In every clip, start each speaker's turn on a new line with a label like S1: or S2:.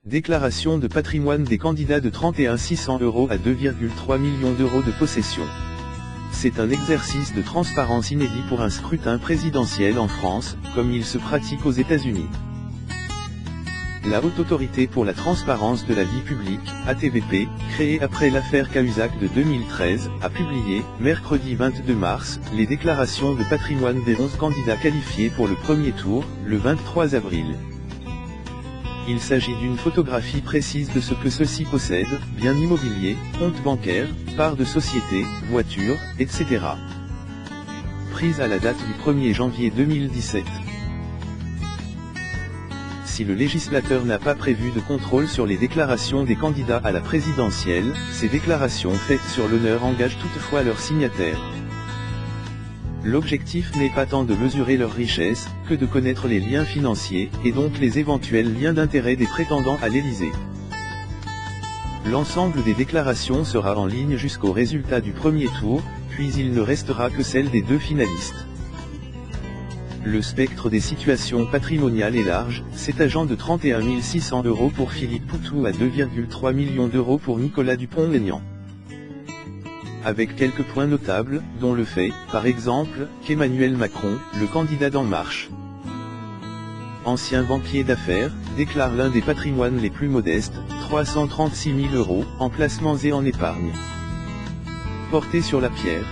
S1: Déclaration de patrimoine des candidats de 31 600 € à 2,3 millions d'euros de possession. C'est un exercice de transparence inédit pour un scrutin présidentiel en France, comme il se pratique aux États-Unis. La Haute Autorité pour la Transparence de la Vie Publique, HATVP, créée après l'affaire Cahuzac de 2013, a publié, mercredi 22 mars, les déclarations de patrimoine des 11 candidats qualifiés pour le premier tour, le 23 avril. Il s'agit d'une photographie précise de ce que ceux-ci possèdent, biens immobiliers, comptes bancaires, parts de société, voitures, etc. Prise à la date du 1er janvier 2017. Si le législateur n'a pas prévu de contrôle sur les déclarations des candidats à la présidentielle, ces déclarations faites sur l'honneur engagent toutefois leurs signataires. L'objectif n'est pas tant de mesurer leur richesse, que de connaître les liens financiers, et donc les éventuels liens d'intérêt des prétendants à l'Élysée. L'ensemble des déclarations sera en ligne jusqu'au résultat du premier tour, puis il ne restera que celle des deux finalistes. Le spectre des situations patrimoniales est large, s'étageant de 31 600 € pour Philippe Poutou à 2,3 millions d'euros pour Nicolas Dupont-Aignan. Avec quelques points notables, dont le fait, par exemple, qu'Emmanuel Macron, le candidat d'En Marche, ancien banquier d'affaires, déclare l'un des patrimoines les plus modestes, 336 000 € en placements et en épargne. Porté sur la pierre.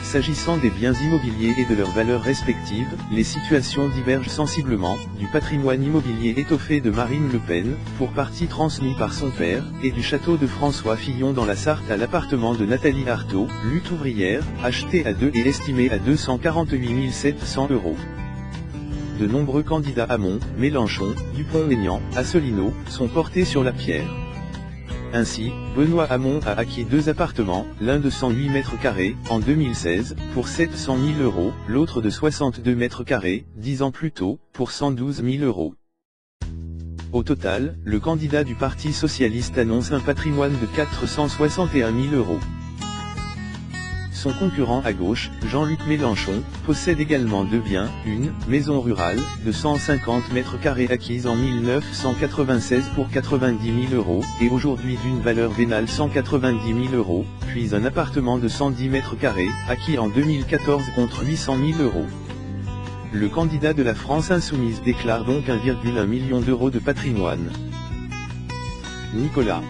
S1: S'agissant des biens immobiliers et de leurs valeurs respectives, les situations divergent sensiblement, du patrimoine immobilier étoffé de Marine Le Pen, pour partie transmis par son père, et du château de François Fillon dans la Sarthe à l'appartement de Nathalie Arthaud, lutte ouvrière, acheté à 2 et estimé à 248 700 €. De nombreux candidats Hamon, Mélenchon, Dupont-Aignan, Asselineau, sont portés sur la pierre. Ainsi, Benoît Hamon a acquis 2 appartements, l'un de 108 m², en 2016, pour 700 000 €, l'autre de 62 m², 10 ans plus tôt, pour 112 000 €. Au total, le candidat du Parti Socialiste annonce un patrimoine de 461 000 €. Son concurrent à gauche, Jean-Luc Mélenchon, possède également 2 biens, une maison rurale, de 150 m² acquise en 1996 pour 90 000 €, et aujourd'hui d'une valeur vénale 190 000 €, puis un appartement de 110 m², acquis en 2014 contre 800 000 €. Le candidat de la France Insoumise déclare donc 1,1 million d'euros de patrimoine. Nicolas